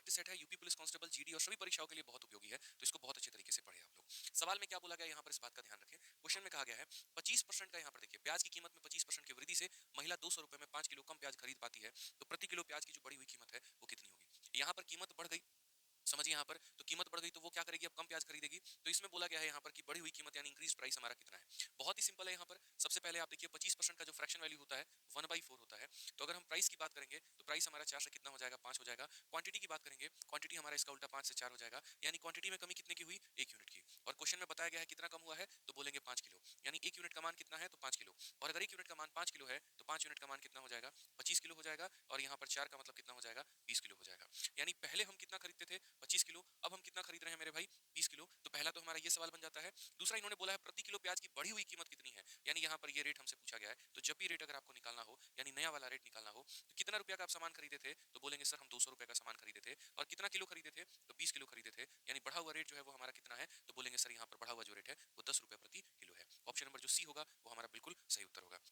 Mock set है, UP police constable, GD और सभी परीक्षाओं के लिए बहुत उपयोगी है, तो इसको बहुत अच्छे तरीके से पढ़े आप लोग। सवाल में क्या बोला गया यहाँ पर, इस बात का ध्यान रखें। क्वेश्चन में कहा गया है 25% का, यहाँ पर देखिए प्याज की कीमत में 25% की वृद्धि से महिला 200 रुपए में 5 किलो कम प्याज खरीद पाती है, तो प्रति किलो प्याज की जो बढ़ी हुई कीमत है वो कितनी होगी। यहाँ पर कीमत बढ़ गई, समझिए यहाँ पर, तो कीमत बढ़ गई तो वो क्या करेगी, अब कम प्याज खरीदेगी। तो इसमें बोला गया है यहाँ पर कि बढ़ी हुई कीमत यानी इंक्रीज प्राइस हमारा कितना है। बहुत ही सिंपल है यहाँ पर। सबसे पहले आप देखिए 25% का जो फ्रैक्शन वैल्यू होता है 1/4 होता है, तो अगर हम प्राइस की बात करेंगे तो प्राइस हमारा 4 से कितना हो जाएगा, 5 हो जाएगा। क्वांटिटी की बात करेंगे, क्वांटिटी हमारा इसका उल्टा 5 से 4 हो जाएगा, यानी क्वांटिटी में कमी कितने की हुई, 1 यूनिट की। और क्वेश्चन में बताया गया है कितना कम हुआ है, तो बोलेंगे 5 किलो, यानी 1 यूनिट का मान कितना है, तो 5 किलो। और अगर 1 यूनिट का मान 5 किलो है तो 5 यूनिट का मान कितना हो जाएगा, 25 किलो हो जाएगा। और यहाँ पर 4 का मतलब कितना हो जाएगा, 20 किलो हो जाएगा। यानी पहले हम कितना खरीदते थे, 25 किलो, अब हम कितना खरीद रहे हैं मेरे भाई, 20 किलो। तो पहला तो हमारा ये सवाल बन जाता है। दूसरा इन्होंने बोला है प्रति किलो प्याज की बढ़ी हुई कीमत कितनी है, यानी यहाँ पर ये रेट हमसे पूछा गया है। तो जब भी रेट अगर आपको निकालना हो, यानी नया वाला रेट निकालना हो, तो कितना रुपया का आप सामान खरीदे थे, तो बोलेंगे सर हम 200 रुपए का सामान खरीदे थे। और कितना किलो खरीदे थे, तो 20 किलो खरीदे थे, यानी बढ़ा हुआ रेट जो है वो हमारा कितना है, तो बोलेंगे सर यहाँ पर बढ़ा हुआ जो रेट है वो 10 रुपए प्रति किलो है। ऑप्शन नंबर जो सी होगा वो हमारा बिल्कुल सही उत्तर होगा।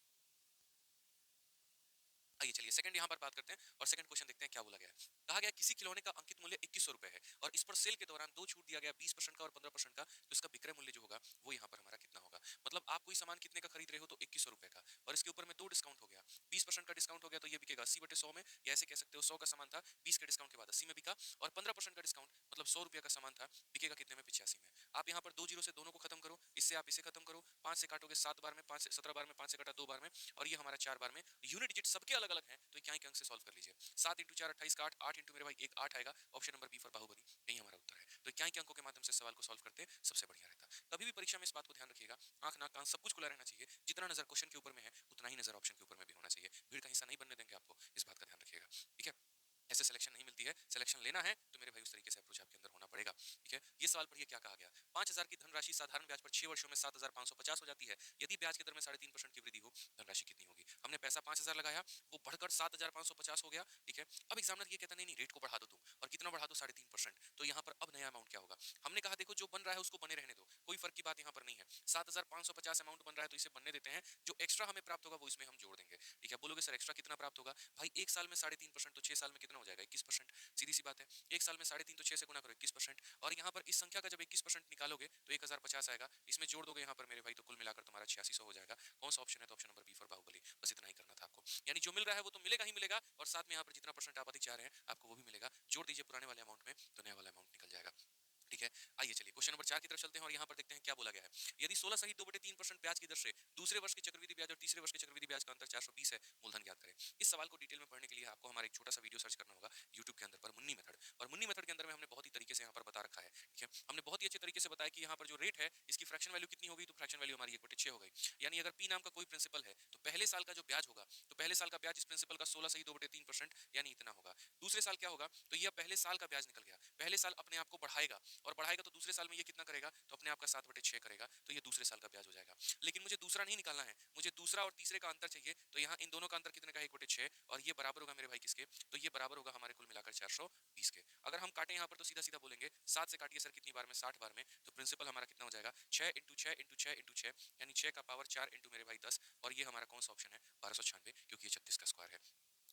आइए चलिए सेकंड यहाँ पर बात करते हैं और सेकंड क्वेश्चन देखते हैं क्या बोला गया है। कहा गया किसी खिलौने का अंकित मूल्य 2100 रुपए है और इस पर सेल के दौरान दो छूट दिया गया 20% का और 15% का, तो इसका विक्रय मूल्य जो होगा वो यहाँ पर हमारा कितना होगा। मतलब आप कोई सामान कितने का खरीद रहे हो, तो 2100 रुपए का, और इसके ऊपर में 2 डिस्काउंट हो गया, 20% का डिस्काउंट हो गया, तो ये बिकेगा 80/100 में, या ऐसे कह सकते हो 100 का सामान था, 20 के डिस्काउंट के बाद 80 में बिका, और 15% का डिस्काउंट मतलब 100 रुपए का सामान था, बिकेगा कितने में, 85 में। आप यहाँ पर 2 जीरो से दोनों को खत्म करो, इससे आप इसे खत्म करो, 5 से काटोगे 7 बार में, 5 से 17 बार में, 5 से काटा 2 बार में, और ये हमारा 4 बार में। यूनिट डिजिट सबके अलग अलग हैं, तो क्या अंक से सॉल्व कर लीजिए। 7 इंटू 4 28 का 8, 8 इंटू मेरे भाई 1 8 आएगा। Option number B for Baahubali, यही हमारा उत्तर है। तो क्या अंकों के माध्यम से सवाल को सॉल्व करते हैं सबसे बढ़िया रहता। कभी भी परीक्षा में इस बात को ध्यान रखिएगा, आंख नाक कान सब कुछ खुला रहना चाहिए। जितना नजर क्वेश्चन के ऊपर में है उतना ही नजर ऑप्शन के ऊपर में भी होना चाहिए। भीड़ का हिस्सा नहीं बनने देंगे आपको, इस बात का ध्यान रखिएगा, ठीक है। ऐसे सिलेक्शन नहीं मिलती है, सिलेक्शन लेना है तो मेरे भाई उस तरीके से अप्रोच आपके अंदर होना पड़ेगा, ठीक है। ये सवाल पढ़िए क्या कहा गया। 5000 की धनराशि साधारण ब्याज पर 6 वर्षों में 7550 हो जाती है, यदि ब्याज की दर में 3.5% की वृद्धि हो, धनराशि कितनी होगी। हमने पैसा 5000 लगाया, वो बढ़कर 7550 हो गया, ठीक है। अब एग्जामिनर ये कहता नहीं नहीं रेट को बढ़ा दो तुम, और कितना बढ़ा दो, 3.5%। तो यहाँ पर अब नया अमाउंट क्या होगा। हमने कहा देखो जो बन रहा है उसको बने रहने दो, कोई फर्क की बात यहाँ पर नहीं है। 7550 अमाउंट बन रहा है तो इसे बनने देते हैं, जो एक्स्ट्रा हमें प्राप्त होगा वो इसमें हम जोड़ देंगे, ठीक है। बोलोगे सर एक्स्ट्रा कितना प्राप्त होगा, भाई एक साल में 3.5%, तो 6 साल में कितना हो जाएगा, 21%। सीधी सी बात है, एक साल में 3.5 तो 6 से गुना करो 21%, और यहाँ पर इस संख्या का जब 21% निकालोगे तो 1050 आएगा, इसमें जोड़ दोगे यहाँ पर मेरे भाई तो कुल मिलाकर तुम्हारा 8600 हो जाएगा। कौन सा ऑप्शन है, तो option number B for Baahubali. बस इतना ही करना था आपको, यानी जो मिल रहा है वो तो मिलेगा ही मिलेगा, और साथ में यहाँ पर जितना परसेंट आप अधिक चाह रहे हैं आपको वो भी मिलेगा। जोड़ दीजिए पुराने वाले अमाउंट में तो नया वाला अमाउंट निकल जाएगा, ठीक है। आइए चलिए क्वेश्चन नंबर 4 की तरफ चलते हैं और यहाँ पर देखते हैं क्या बोला गया है। यदि 16 सही 2/3% ब्याज की दर से दूसरे वर्ष के चक्रवृद्धि ब्याज और तीसरे वर्ष के चक्रवृद्धि ब्याज का अंतर 420 है, मूलधन ज्ञात करें। इस सवाल को डिटेल में पढ़ने के लिए आपको हमारा एक छोटा सा वीडियो सर्च करना होगा यूट्यूब के अंदर पर, मुन्नी मेथड। और मुन्नी मेथड के अंदर में हमने बहुत ही तरीके से यहाँ पर बता रखा है, ठीक है। हमने बहुत ही अच्छे तरीके से बताया कि यहाँ पर जो रेट है इसकी फ्रैक्शन वैल्यू कितनी होगी, तो फ्रैक्शन वैल्यू हमारी 1/6 हो गई। यानी अगर पी नाम का कोई प्रिंसिपल है तो पहले साल का जो ब्याज होगा, तो पहले साल का ब्याज इस प्रिंसिपल का 16 सही 2/3% यानी इतना होगा। दूसरे साल क्या होगा, तो यह पहले साल का ब्याज निकल गया, पहले साल अपने आप को बढ़ाएगा, और बढ़ाएगा तो दूसरे साल में ये कितना करेगा, तो अपने आप का 7/6 करेगा, तो ये दूसरे साल का ब्याज हो जाएगा। लेकिन मुझे दूसरा नहीं निकालना है, मुझे दूसरा और तीसरे का अंतर चाहिए, तो यहाँ इन दोनों का अंतर कितने का है, 1/6, और ये बराबर होगा मेरे भाई किसके, तो ये बराबर होगा हमारे कुल मिलाकर 420 के। अगर हम काटें यहाँ पर तो सीधा सीधा बोलेंगे 7 से काटिए सर कितनी बार में, 60 बार में, तो प्रिंसिपल हमारा कितना हो जाएगा, 6 इंटू 6 इंटू 6 इंटू 6, यानी 6 का पावर 4 इंटू मेरे भाई 10, और ये हमारा कौन सा ऑप्शन है, 1296, क्योंकि ये 36 का स्क्वायर है,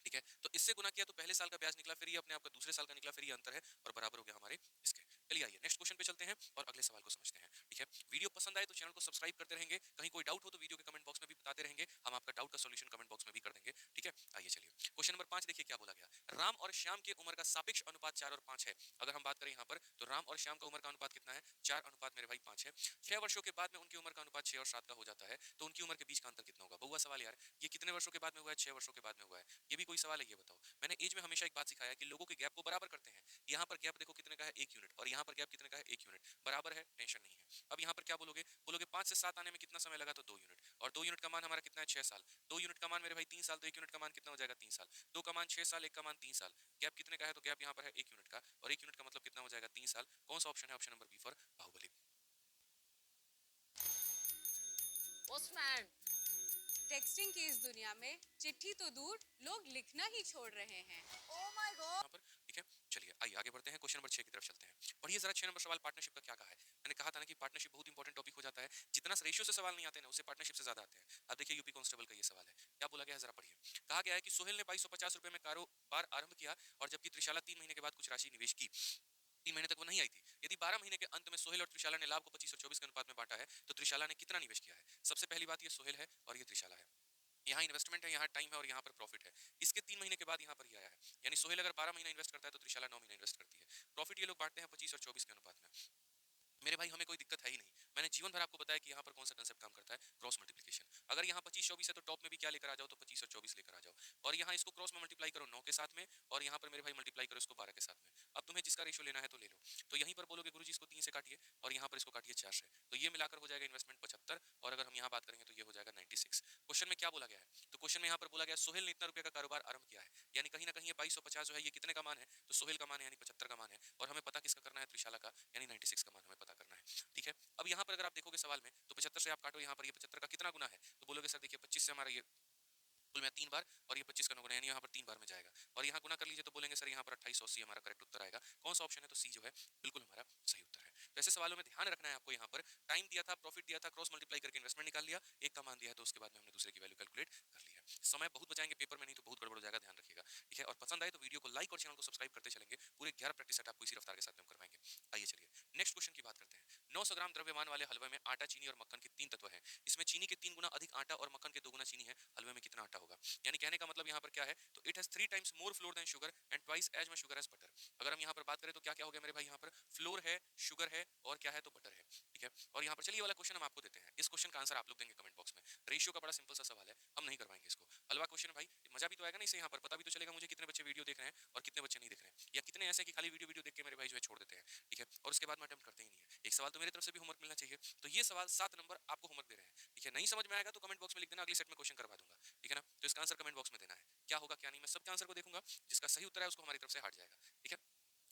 ठीक है। तो इससे गुना किया तो पहले साल का ब्याज निकला, फिर ये अपने आप का दूसरे साल का निकला, फिर ये अंतर है और बराबर हो गया हमारे इसके। चलिए आइए नेक्स्ट क्वेश्चन पे चलते हैं और अगले सवाल को समझते हैं, ठीक है। वीडियो पसंद आए तो चैनल को सब्सक्राइब करते रहेंगे, कहीं कोई डाउट हो तो वीडियो के कमेंट बॉक्स में भी बताते रहेंगे, हम आपका डाउट का सॉल्यूशन कमेंट बॉक्स में भी कर देंगे, ठीक है। आइए चलिए क्वेश्चन नंबर 5 देखिए क्या बोला गया। राम और श्याम की उम्र का सापेक्ष अनुपात 4 और 5 है। अगर हम बात करें यहाँ पर तो राम और श्याम का उम्र का अनुपात कितना है, 4 अनुपात मेरे भाई 5 है। 6 वर्षों के बाद में उनकी उम्र का अनुपात 6 और 7 का हो जाता है, तो उनकी उम्र के बीच का अंतर कितना होगा। बहुआ सवाल यार, ये कितने वर्षों के बाद में हुआ है, 6 वर्षों के बाद में हुआ है, ये भी कोई सवाल है, ये बताओ। मैंने एज में हमेशा एक बात सिखाया कि लोगों के गैप को बराबर करते हैं। यहाँ पर गैप देखो कितने का है, 1 यूनिट, और यहाँ पर गैप कितने का है, 1 यूनिट, बराबर है, टेंशन नहीं है। अब यहाँ पर क्या बोलोगे, बोलोगे 5 से 7 आने में कितना समय लगा, तो 2 यूनिट, और 2 यूनिट का मान हमारा कितना है, 6 साल। 2 यूनिट का मान मेरे भाई 3 साल, तो 1 यूनिट का मान कितना हो जाएगा, 3 साल। 2 का मान 6 साल, 1 का मान 3 साल, गैप कितने का है, तो गैप यहाँ पर है 1 यूनिट का, और 1 यूनिट का मतलब कितना हो जाएगा, 3 साल। कौन सा ऑप्शन है, option number B for Baahubali. Postman, texting की इस दुनिया में चिट्ठी तो दूर लोग लिखना ही छोड़ रहे हैं। Oh my God. ठीक है, चलिए आइए आगे बढ़ते हैं, क्वेश्चन नंबर 6 की तरफ चलते हैं। पढ़िए जरा 6 नंबर सवाल, पार्टनरशिप का क्या कहा है। मैंने कहा था ना कि पार्टनरशिप बहुत इंपॉर्टेंट टॉपिक हो जाता है, जितना रेशियो से सवाल नहीं आते ना उससे पार्टनरशिप से ज्यादा आते हैं। अब देखिए यूपी कांस्टेबल का ये सवाल है, क्या बोला गया है जरा पढ़िए। कहा गया है कि सोहेल ने 2250 रुपए में कारोबार आरंभ किया और जबकि त्रिशाला 3 महीने के बाद कुछ राशि निवेश की। 3 महीने तक वो नहीं आई थी। यदि 12 महीने के अंत में सोहेल और त्रिशाला ने लाभ को 25 और 24 के अनुपात में बांटा है तो त्रिशाला ने कितना निवेश किया है? सबसे पहली बात ये सोहेल है और ये त्रिशाला है। यहाँ इन्वेस्टमेंट है, यहाँ टाइम है और यहाँ पर प्रॉफिट है। इसके 3 महीने के बाद यहाँ पर ये आया है, यानी सोहेल अगर 12 महीना इन्वेस्ट करता है तो त्रिशाला 9 महीना इन्वेस्ट करती है। प्रॉफिट ये लोग बांटते हैं 25 और 24 के अनुपात में। मेरे भाई हमें कोई दिक्कत है ही नहीं। मैंने जीवन भर आपको बताया कि यहाँ पर कौन सा कंसेप्ट काम करता है, क्रॉस मल्टीप्लिकेशन। अगर यहाँ 25-24 है तो टॉप में भी क्या लेकर आ जाओ, तो 25 और 24 लेकर आ जाओ। और यहाँ इसको क्रॉस में मल्टीप्लाई करो 9 के साथ में, और यहाँ पर मेरे भाई मल्टीप्लाई करो इसको 12 के साथ में। अब तुम्हें जिसका रेशियो लेना है तो ले लो। तो यहीं पर बोलोगे गुरुजी इसको 3 से काटिए और यहाँ पर इसको काटिए 4 से, तो ये मिलाकर हो जाएगा इन्वेस्टमेंट 75, और अगर हम यहाँ बात करेंगे तो ये हो जाएगा 96। क्वेश्चन में क्या बोला गया है? तो क्वेश्चन में यहाँ पर बोला गया सोहेल ने इतना रुपये का कारोबार आरंभ किया है, यानी कहीं ना कहीं ये 2250 जो है ये कितने का मान है, तो सोहेल का मान है यानी 75 का मान है, और हमें पता किसका करना है, त्रिशाला का, यानी 96 का मान हमें पता करना है। ठीक है, अब यहाँ पर अगर आप देखोगे सवाल में तो 75 से आप काटो, यहाँ पर ये 75 का कितना गुना है, तो बोलोगे सर देखिए 25 से हमारा ये कुल में 3 बार, और ये 25 का 9 गुना यानी यहाँ पर 3 बार में जाएगा, और यहाँ गुना कर लीजिए तो बोलेंगे सर यहाँ पर 2880 हमारा करेक्ट उत्तर आएगा। कौन सा ऑप्शन है, तो सी जो है बिल्कुल हमारा सही उत्तर है। तो ऐसे सवालों में ध्यान रखना है आपको, यहाँ पर टाइम दिया था, प्रॉफिट दिया था, क्रॉस मल्टीप्लाई करके इन्वेस्टमेंट निकाल लिया, एक का मान दिया है तो उसके बाद में हमने दूसरे की वैल्यू कैलकुलेट कर लिया। समय बहुत बचाएंगे पेपर में, नहीं तो बहुत गड़बड़ हो जाएगा, ध्यान रखिएगा। ठीक है, और पसंद आए तो वीडियो को लाइक और चैनल को सब्सक्राइब करते चलेंगे। पूरे 11 प्रैक्टिस सेट आपको इसी रफ्तार के साथ में हम करवाएंगे। आइए चलिए नेक्स्ट क्वेश्चन की बात करते हैं। 900 ग्राम द्रव्यमान वाले हलवे में आटा, चीनी और मक्खन के 3 तत्व हैं। इसमें चीनी के 3 गुना अधिक आटा और मक्खन के 2 गुना चीनी है। हलवे में कितना आटा होगा? यानी कहने का मतलब यहाँ पर क्या है, तो it has 3 times more flour than sugar and twice as much sugar as butter. अगर हम यहाँ पर बात करें तो क्या क्या हो गया मेरे भाई, यहाँ पर फ्लोर है, शुगर है, और क्या है, तो बटर है। ठीक है, और यहाँ पर चलिए वाला क्वेश्चन हम आपको देते हैं। इस क्वेश्चन का आंसर आप लोग देंगे कमेंट बॉक्स में। रेशियो का बड़ा सिंपल सा सवाल है, हम नहीं करवाएंगे इसको। हलवा क्वेश्चन है भाई, मजा भी तो आएगा ना इसे, यहाँ पर पता भी तो चलेगा मुझे कितने बच्चे वीडियो देख रहे हैं और कितने बच्चे नहीं देख रहे हैं, या कितने ऐसे कि खाली वीडियो वीडियो देख के मेरे भाई जो है छोड़ देते हैं। ठीक है, और उसके बाद में अटेम्प्ट करते ही नहीं है। एक सवाल तो मेरी तरफ से भी होमवर्क मिलना चाहिए, तो ये सवाल 7 नंबर आपको होमवर्क दे रहे हैं। ठीक है, नहीं समझ में आएगा तो कमेंट बॉक्स में लिख देना, अगली सेट में क्वेश्चन करवा दूंगा। ठीक है ना, तो इसका आंसर कमेंट बॉक्स में देना है, क्या होगा क्या नहीं, मैं सबके आंसर को देखूंगा, जिसका सही उत्तर है उसको हमारी तरफ से हट जाएगा। ठीक है,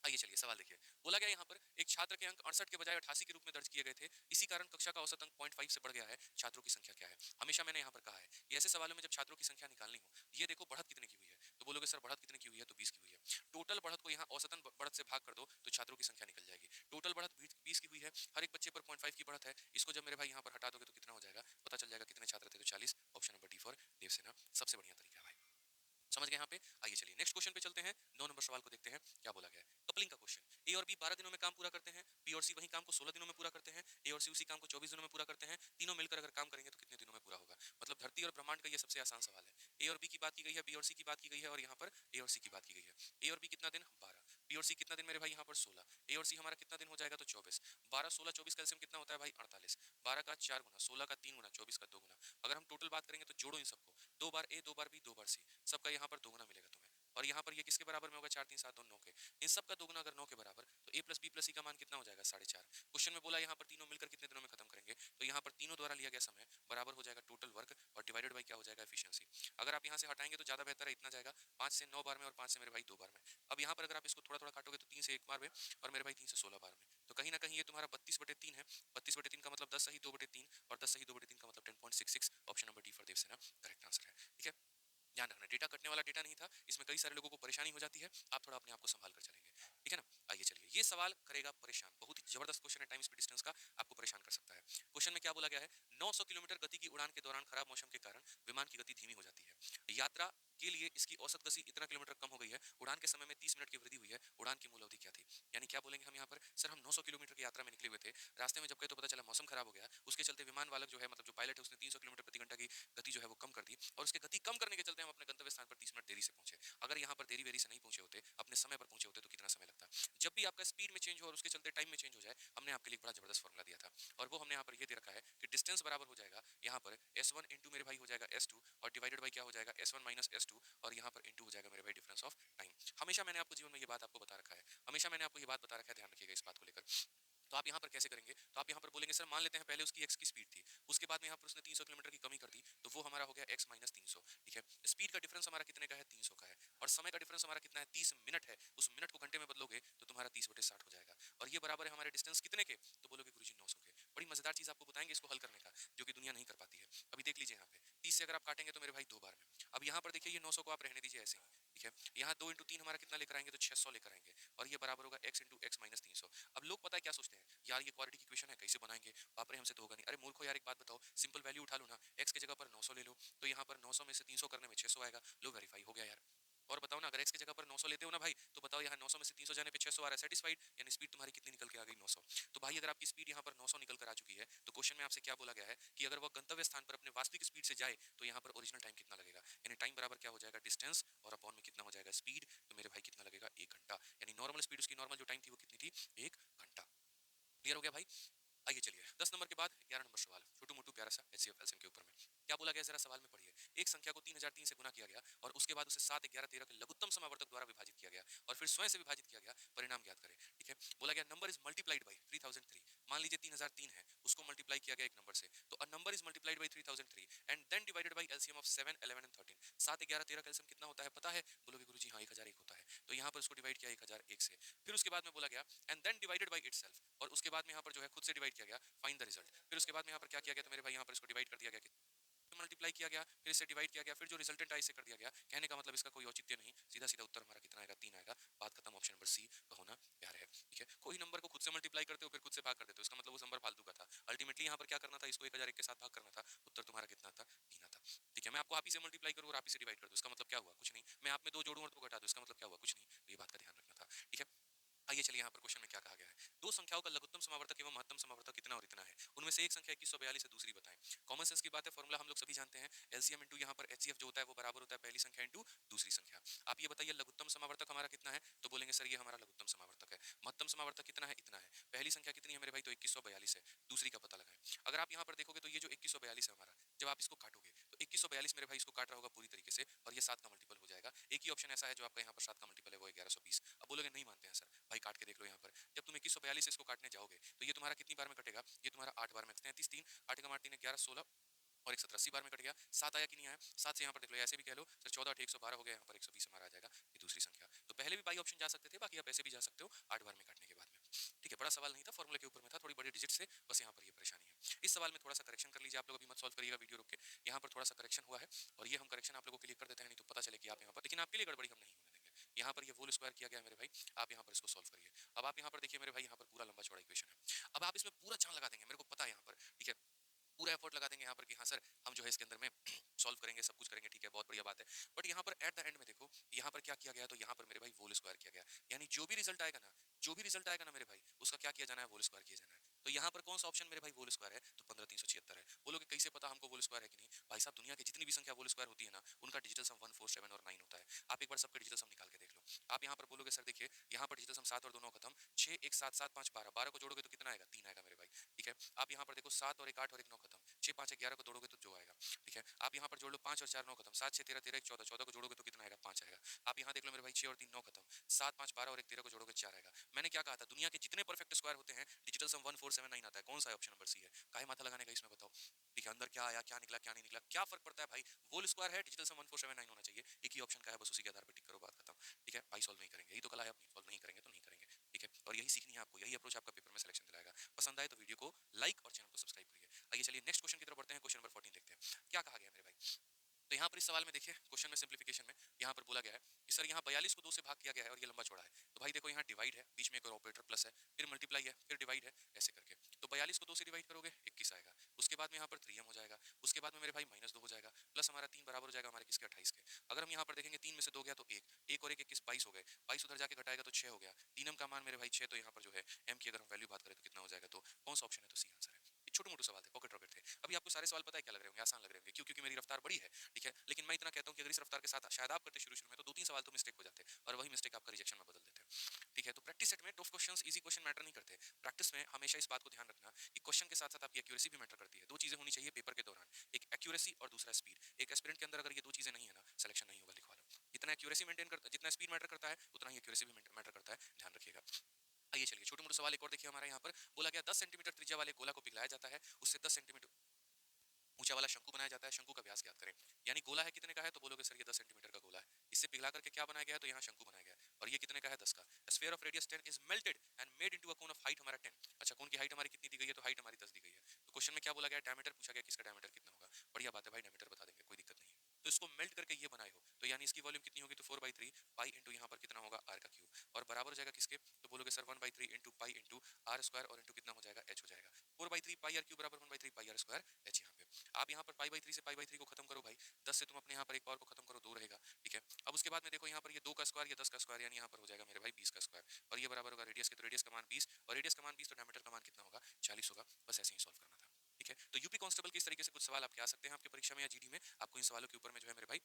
आइए चलिए सवाल देखिए। बोला गया यहाँ पर एक छात्र के अंक 68 के बजाय 88 के रूप में दर्ज किए गए थे, इसी कारण कक्षा का औसत अंक 0.5 से बढ़ गया है, छात्रों की संख्या क्या है? हमेशा मैंने यहाँ पर कहा है कि ऐसे सवालों में जब छात्रों की संख्या निकालनी हो, ये देखो बढ़त कितने की हुई है, तो बोलोगे सर बढ़त कितने की हुई है, तो 20 की हुई है। टोटल बढ़त को यहाँ औसतन बढ़त से भाग कर दो तो छात्रों की संख्या निकल जाएगी। टोटल बढ़त 20 की हुई है, हर एक बच्चे पर 0.5 की बढ़त है, इसको जब मेरे भाई यहाँ पर हटा दोगे तो कितना हो जाएगा, पता चल जाएगा कितने छात्र थे, तो 40। Option number D for Devasena सबसे बढ़िया तरीका है भाई, समझ गए यहाँ पे। आइए चलिए नेक्स्ट क्वेश्चन पे चलते हैं। 9 नंबर सवाल को देखते हैं क्या बोला गया है। कपलिंग का क्वेश्चन, ए और बी 12 दिनों में काम पूरा करते हैं, बी और सी वही काम को 16 दिनों में पूरा करते हैं, ए और सी उसी काम को 24 दिनों में पूरा करते हैं, तीनों मिलकर अगर काम करेंगे तो कितने दिनों में पूरा होगा? मतलब धरती और ब्रह्मांड का ये सबसे आसान सवाल है। ए और बी की बात की गई है, बी और सी की बात की गई है, और यहाँ पर ए और सी की बात की गई है। ए और बी कितना दिन, 12, बी और सी कितना दिन मेरे भाई यहाँ पर 16, ए और सी हमारा कितना दिन हो जाएगा, तो 24, 12 16 24 कैल्सियम कितना होता है भाई, 48, 12 का 4 गुना, 16 का 3 गुना, 24 का 2 गुना। अगर हम टोटल बात करेंगे तो जोड़ो इन सबको, 2 बार ए 2 बार बी 2 बार सी, सबका यहाँ पर 2 गुना मिलेगा तुम्हें, और यहाँ पर ये किसके बराबर में होगा, 4 3 7 2 9 के, इन सब का 2 गुना अगर 9 के बराबर, तो a प्लस बी प्लस सी का मान कितना हो जाएगा, 4.5। क्वेश्चन में बोला यहाँ पर तीनों मिलकर कितने दिनों में खत्म करेंगे, तो यहाँ पर तीनों द्वारा लिया गया समय बराबर हो जाएगा टोटल वर्क, और डिवाइडेड बाई क्या हो जाएगा, एफिशिएंसी। अगर आप यहाँ से हटाएंगे तो ज्यादा बेहतर है, इतना जाएगा 5 से 9 बार में, और 5 से मेरे भाई 2 बार में। अब यहाँ पर अगर आप इसको थोड़ा थोड़ा काटोगे तो 3 से 1 बार में, और मेरे भाई 3 से 16 बार में, तो कहीं ना कहीं ये तुम्हारा 32/3 है। 32/3 का मतलब 10 सही 2/3, और 10 सही 2/3 का मतलब 10.66। Option number D for Devasena correct answer है। ठीक है, ध्यान रखना डेटा कटने वाला डेटा नहीं था, इसमें कई सारे लोगों को परेशानी हो जाती है, आप थोड़ा अपने आप को संभाल कर चलेंगे। ठीक है ना, आइए चलिए, ये सवाल करेगा परेशान, बहुत ही जबरदस्त क्वेश्चन है, टाइम स्पीड डिस्टेंस का, आपको परेशान कर सकता है। क्वेश्चन में क्या बोला गया है, 900 किलोमीटर गति की उड़ान के दौरान खराब मौसम के कारण विमान की गति धीमी हो जाती है, यात्रा के लिए इसकी औसत गति इतना किलोमीटर कम हो गई है, उड़ान के समय में 30 मिनट की वृद्धि हुई है, उड़ान की मूल अवधि क्या थी? यानी क्या बोलेंगे हम यहाँ पर, सर हम 900 किलोमीटर की यात्रा में निकले हुए थे, रास्ते में जब गए तो पता चला मौसम खराब हो गया, उसके चलते विमान वालक जो है, मतलब जो पायलट है, उसने 300 किलोमीटर प्रति घंटा की गति जो है वो कम कर दी, और उसके गति कम करने के चलते हम अपने गंतव्य स्थान पर 30 मिनट देरी से पहुंचे। अगर यहाँ पर देरी वेरी से नहीं पहुंचे होते, अपने समय पर पहुंचे होते, तो कितना समय लगता? जब भी आपका स्पीड में चेंज हो और उसके चलते टाइम में चेंज हो जाए, हमने आपके लिए एक बड़ा जबरदस्त फॉर्मूला दिया था, और वो हमने यहाँ पर ये दे रखा है कि डिस्टेंस बराबर हो जाएगा यहाँ पर S1 इंटू मेरे भाई हो जाएगा S2, और डिवाइडेड बाई क्या हो जाएगा, S1 माइनस S2, और यहाँ पर इंटू हो जाएगा मेरे भाई डिफरेंस ऑफ टाइम। हमेशा मैंने आपको जीवन में ये बात आपको बता रखा है, हमेशा मैंने आपको ये बात बता रखा है, ध्यान रखिएगा इस बात को लेकर। तो आप यहाँ पर कैसे करेंगे, तो आप यहाँ पर बोलेंगे सर मान लेते हैं पहले उसकी x की स्पीड थी, उसके बाद में यहाँ पर उसने 300 किलोमीटर की कमी कर दी, तो वो हमारा हो गया x माइनस 300। ठीक है, स्पीड का डिफरेंस हमारा कितने का है, 300 का है, और समय का डिफरेंस हमारा कितना है, 30 मिनट है, उस मिनट को घंटे में बदलोगे तो तुम्हारा 30/60 हो जाएगा, और ये बराबर है हमारे डिस्टेंस कितने के, तो बोलोगे गुरुजी 900 के। बड़ी मजेदार चीज आपको बताएंगे इसको हल करने का, जो कि दुनिया नहीं कर पाती है। अभी देख लीजिए यहाँ पे 30 से अगर आप काटेंगे तो मेरे भाई 2 बार में, अब यहाँ पर देखिए ये 900 को आप रहने दीजिए ऐसे ही। ठीक ठीक है। यहाँ 2 इंटू 3 हमारा कितना लेकर आएंगे, तो 600 लेकर आएंगे, और ये बराबर होगा x इंटू एक्स माइनस 300। अब लोग पता है क्या सोचते हैं, यार ये क्वाड्रेटिक इक्वेशन है, कैसे बनाएंगे, बाप रे हमसे तो होगा नहीं। अरे मूर्खो यार, एक बात बताओ, सिंपल वैल्यू उठा लो ना, x की जगह पर 900 ले लो, तो यहाँ पर 900 में से 300 करने में 600 आएगा, लो वेरीफाई हो गया यार। और बताओ ना, अगर x की जगह पर 900 लेते हो ना भाई, तो बताओ यहाँ 900 में से 300 जाने पे 600 आ रहा है, सेटिस्फाइड, यानी स्पीड तुम्हारी कितनी निकल के आ गई, 900। तो भाई अगर आपकी स्पीड यहाँ पर 900 निकल कर आ चुकी है, तो क्वेश्चन में आपसे क्या बोला गया है कि अगर वह गंतव्य स्थान पर अपने वास्तविक स्पीड से जाए तो यहाँ पर ओरिजिनल टाइम कितना लगेगा, यानी टाइम बराबर क्या हो जाएगा, डिस्टेंस, और अपॉन में कितना हो जाएगा, स्पीड। तो मेरे भाई कितना लगेगा, 1 घंटा, यानी नॉर्मल स्पीड उसकी नॉर्मल जो टाइम थी वो कितनी थी, 1 घंटा। क्लियर हो गया भाई। आइए चलिए 10 नंबर के बाद 11 नंबर सवाल, छोटू मोटू प्यारा सा एचसीएफ एलसीएम के ऊपर में क्या बोला गया, जरा सवाल में पढ़िए। एक संख्या को 3003 से गुना किया गया और उसके बाद उसे 7 11 13 के लघुत्तम समावर्तक द्वारा विभाजित किया गया और फिर स्वयं से विभाजित किया गया, परिणाम ज्ञात करें। ठीक है, बोला गया नंबर इज मल्टीप्लाइड बाय 3003। मान लीजिए 3003 है, उसको मल्टीप्लाई किया गया एक नंबर से, तो a number is multiplied by 3003 and then divided by LCM of 7 11 and 13। 7 11 13 का एलसीएम कितना होता है पता है, बोलोगे गुरुजी हाँ 1001 होता है, तो यहाँ पर उसको डिवाइड किया 1001 से। फिर उसके बाद में बोला गया and then divided by itself, और उसके बाद में यहाँ पर जो है खुद से डिवाइड किया गया, फाइंड द रिजल्ट। फिर उसके बाद में यहाँ पर क्या किया गया, तो मेरे भाई यहाँ पर इसको डिवाइड कर दिया गया, मल्टीप्लाई किया गया, फिर इसे डिवाइड किया गया, फिर जो रिजल्टेंट आई से कर दिया गया। कहने का मतलब इसका कोई औचित्य नहीं, सीधा सीधा उत्तर हमारा कितना आएगा, 3 आएगा। बात खत्म, ऑप्शन नंबर सी का होना प्यार है। ठीक है, कोई नंबर को खुद से मल्टीप्लाई करते हो फिर खुद से भाग कर देते हो, इसका मतलब वो नंबर फालतू का था। अल्टीमेटली यहाँ पर क्या करना था, इसको 1001 के साथ भाग करना था, उत्तर तुम्हारा कितना था, 3 आता। ठीक है, मैं आपको आप ही से मल्टीप्लाई करूँ और आप ही से डिवाइड कर दूं, इसका मतलब क्या हुआ, कुछ नहीं। मैं आप में 2 जोड़ूं और 2 घटा दूं, इसका मतलब क्या हुआ, कुछ नहीं। तो ये बात का ध्यान रखना था। ठीक है, आइए चलिए यहाँ पर क्वेश्चन में क्या कहा गया है, दो संख्याओं का लघुत्तम समावर्तक एवं महत्तम समावर्तक कितना और इतना है, उनमें से एक संख्या 2142 है, दूसरी बताएं। कॉमन सेंस की बात है, फॉर्मूला हम लोग सभी जानते हैं, एलसीएम इनटू यहाँ पर एचसीएफ जो होता है वो बराबर होता है पहली संख्या इनटू दूसरी संख्या। आप ये बताइए लघुत्तम समावर्तक हमारा कितना है, तो बोलेंगे सर ये हमारा लघुत्तम समावर्तक है। महत्तम समावर्तक कितना है, इतना है। पहली संख्या कितनी है मेरे भाई, तो 2142 है, दूसरी का पता लगाएं। अगर आप यहाँ पर देखोगे तो ये जो 2142 है हमारा, जब आप इसको काटोगे तो 2142 मेरे भाई इसको काट रहा होगा पूरी तरीके से, और ये 7 का मल्टीपल हो जाएगा। एक ही ऑप्शन ऐसा है जो आपका यहाँ पर 7 का मल्टीपल है, वो 1120। अब बोलोगे नहीं मानते हैं सर, भाई काट के देख लो यहाँ पर, जब तुम 2142 इसको काटने जाओगे तो ये तुम्हारा कितनी बार में कटेगा, ये तुम्हारा 8 बार में, 33 3 8 का 3 11 16 और 117 80 बार में कट गया। 7 आया कि नहीं आया, 7 से यहाँ पर देख लो, ऐसे भी कह लो सर 14 8 112 हो गया, यहाँ पर 120 हमारा आ जाएगा, ये दूसरी संख्या। तो पहले भी बाई ऑप्शन जा सकते थे, बाकी आप ऐसे भी जा सकते हो 8 बार में काटने के बाद में। ठीक है, बड़ा सवाल नहीं था, फॉर्मूला के ऊपर में था, थोड़ी बड़ी डिजिट से, बस यहाँ पर ये परेशानी है। इस सवाल में थोड़ा सा करेक्शन कर लीजिए, आप लोग अभी मत सॉल्व करिएगा वीडियो रोक के, यहाँ पर थोड़ा सा करेक्शन हुआ है और ये हम करेक्शन आप लोगों के लिए कर देते हैं, नहीं तो पता चले कि आप यहाँ पर, लेकिन आपके लिए गड़बड़ी हम नहीं होने देंगे। यहाँ पर ये होल स्क्वायर किया गया है मेरे भाई, आप यहाँ पर इसको सॉल्व करिए। अब आप यहाँ पर देखिए मेरे भाई, यहाँ पर पूरा लंबा चौड़ा इक्वेशन है, अब आप इसमें पूरा जान लगा देंगे, मेरे को पता है यहाँ पर। ठीक है, पूरा एफर्ट लगा देंगे यहाँ पर कि हाँ सर हम जो है इसके अंदर में सॉल्व करेंगे, सब कुछ करेंगे, ठीक है बहुत बढ़िया बात है। बट यहाँ पर एट द एंड में देखो यहाँ पर क्या किया गया, तो यहाँ पर मेरे भाई होल स्क्वायर किया गया, यानी जो भी रिजल्ट आएगा ना, जो भी रिजल्ट आएगा ना मेरे भाई, उसका क्या किया जाना है, होल स्क्वायर किया जाना है। तो यहाँ पर कौन सा ऑप्शन मेरे भाई होल स्क्वायर है, तो 15376 है। बोलोगे कैसे पता हमको होल स्क्वायर है कि नहीं, भाई साहब दुनिया की जितनी भी संख्या होल स्क्वायर होती है ना, उनका डिजिटल सम 1 4 7 और 9 होता है। आप एक बार सबका डिजिटल सम निकाल के देख लो। आप यहाँ पर बोलोगे सर देखिए यहाँ पर डिजिटल सम 7 और 2 9 खत्म, 6 1 7 7 5 12, 12 को जोड़ोगे तो कितना आएगा, 3 आएगा मेरे भाई। ठीक है, आप यहाँ पर देखो 7 और 1 8 और 1 9 खत्म, 6 5 11 को जोड़ोगे तो जो आएगा। ठीक है, आप यहाँ पर जोड़ लो 5 और 4 9 खत्म, 7 6 13 13 1 14, 14 को जोड़ोगे तो कितना आएगा, 5 आएगा। आप यहाँ देख लो मेरे भाई 6 और 3 9 खत्म, 7 5 12 और 1 13 को जोड़ोगे 4 आएगा। मैंने क्या कहा था, दुनिया के जितने परफेक्ट स्क्वायर होते हैं डिजिटल सम 1 4 7 9 आता है, कौन सा है, ऑप्शन नंबर सी है। काहे माथा लगाने का इसमें बताओ। ठीक है, अंदर क्या आया क्या निकला क्या नहीं निकला क्या फर्क पड़ता है भाई, होल स्क्वायर है, डिजिटल सम 1 4 7 9 होना चाहिए, एक ही ऑप्शन का है, बस उसी के आधार पर टिक करो, बात खत्म। ठीक है भाई, सॉल्व नहीं करेंगे, यही तो कला है अपनी, सॉल्व नहीं करेंगे तो नहीं करेंगे। ठीक है, और यही सीखनी है आपको, यही अप्रोच आपका पेपर में सिलेक्शन दिलाएगा। पसंद आए तो वीडियो को लाइक और चैनल को सब्सक्राइब करिए। आइए चलिए नेक्स्ट क्वेश्चन की तरफ बढ़ते हैं, क्वेश्चन नंबर 14 देखते हैं क्या कहा गया मेरे भाई। तो यहाँ पर इस सवाल में देखिए क्वेश्चन में सिंप्लीफिकेशन में यहाँ पर बोला गया है कि सर यहाँ 42 को 2 से भाग किया गया है और ये लंबा चौड़ा है, तो भाई देखो यहाँ डिवाइड है, बीच में एक और ऑपरेटर प्लस है, फिर मल्टीप्लाई है, फिर डिवाइड है, ऐसे करके। तो 42 को 2 से डिवाइड करोगे 21 आएगा, उसके बाद में यहाँ पर 3m हो जाएगा, उसके बाद में मेरे भाई -2 हो जाएगा, प्लस हमारा 3 बराबर हो जाएगा हमारे किसके, 28 के। अगर हम यहाँ पर देखेंगे 3 में से 2 गया तो 1, 1 और 1 21 22 हो गए, 22 उधर जाके घटाएगा तो 6 हो गया, 3m का मान मेरे भाई 6, तो यहाँ पर जो है m की अगर हम वैल्यू बात करें तो कितना हो जाएगा, तो कौन सा ऑप्शन है, तो सी आंसर है। छोटे मोटे सवाल थे, पॉकेट रॉकेट थे। अभी आपको सारे सवाल पता है क्या लग रहे होंगे, आसान लग रहे होंगे, क्यों, क्योंकि मेरी रफ्तार बड़ी है। ठीक है, लेकिन मैं इतना कहता हूँ कि अगर इस रफ्तार के साथ शायद आप करते शुरू में तो 2 3 सवाल तो मिस्टेक हो जाते और वही मिस्टेक आपका रिजेक्शन में बदल देते। ठीक है, तो प्रैक्टिस सेट में tough questions easy question matter नहीं करते, प्रैक्टिस में हमेशा इस बात को ध्यान रखना कि क्वेश्चन के साथ साथ आपकी एक्यूरेसी भी मैटर करती है। दो चीजें होनी चाहिए पेपर के दौरान, एक एक्यूरेसी और दूसरा स्पीड। एक एस्पिरेंट के अंदर अगर ये दो चीजें नहीं है ना, सिलेक्शन नहीं होगा, लिखवा लो। जितना एक्यूरेसी मेंटेन करता है, जितना स्पीड मैटर करता है, उतना ही एक्यूरेसी भी मैटर करता है, ध्यान रखिएगा। आइए चलिए छोटे मोटे सवाल एक और देखिए हमारा यहाँ पर बोला गया 10 सेंटीमीटर त्रिज्या वाले गोला को पिघलाया जाता है, उससे 10 सेंटीमीटर ऊंचा वाला शंकु बनाया जाता है, शंकु का व्यास ज्ञात करें। यानी गोला है कितने का है, तो बोलोगे सर ये 10 सेंटीमीटर का गोला है, इससे पिघला करके क्या बनाया गया है, तो यहाँ शंकु बनाया गया है, और ये कितने का है, 10 का। Sphere of radius 10 is melted and made into a cone of height हमारा 10। अच्छा, कोन की हाइट हमारी कितनी दी गई है, तो हाइट हमारी 10 दी गई है। तो क्वेश्चन में क्या बोला गया, डायमीटर पूछा गया, किसका डायमीटर कितना होगा। बढ़िया बात है भाई, डायमीटर बता देंगे, कोई दिक्कत नहीं है। तो इसको मेल्ट करके ये बनाए हो, तो यानी इसकी वॉल्यूम कितनी होगी, तो 4/3 पाई इंटू यहाँ पर कितना होगा r का क्यूब, और बराबर हो जाएगा किसके, तो बोलोगे sir 1/3 into pi into r square और इंटू कितना हो जाएगा h हो जाएगा, 4/3 पाई r क्यूब बराबर 1/3 पाई r स्क्वायर h। यहाँ पे आप यहाँ पर पाई/3 से पाई/3 को खत्म करो भाई, 10 से तुम अपने यहाँ पर एक पावर को खत्म करो, 2 रहेगा, ठीक है। अब उसके बाद में देखो यहाँ पर ये 2 का स्क्वायर, ये 10 का स्क्वायर, यानी यहाँ पर हो जाएगा मेरे भाई 20 का स्क्वायर, और ये बराबर होगा रेडियस के, तो रेडियस का मान 20, और रेडियस का मान 20 तो डायमीटर का मान कितना होगा, 40 होगा। बस ऐसे ही सॉल्व करना था, ठीक है। तो यूपी कांस्टेबल के इस तरीके से कुछ सवाल आपके आ सकते हैं आपके परीक्षा में या जीडी में, आपको इन सवालों के ऊपर में जो है मेरे भाई,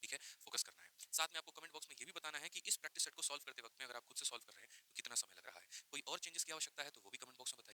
ठीक है, फोकस करना है। साथ में आपको कमेंट बॉक्स में ये भी बताना है कि इस प्रैक्टिस सेट को सॉल्व करते वक्त में अगर आप खुद से सॉल्व कर रहे हैं तो कितना समय लग रहा है। कोई और चेंजेस की आवश्यकता है तो वो भी कमेंट बॉक्स में बताइए।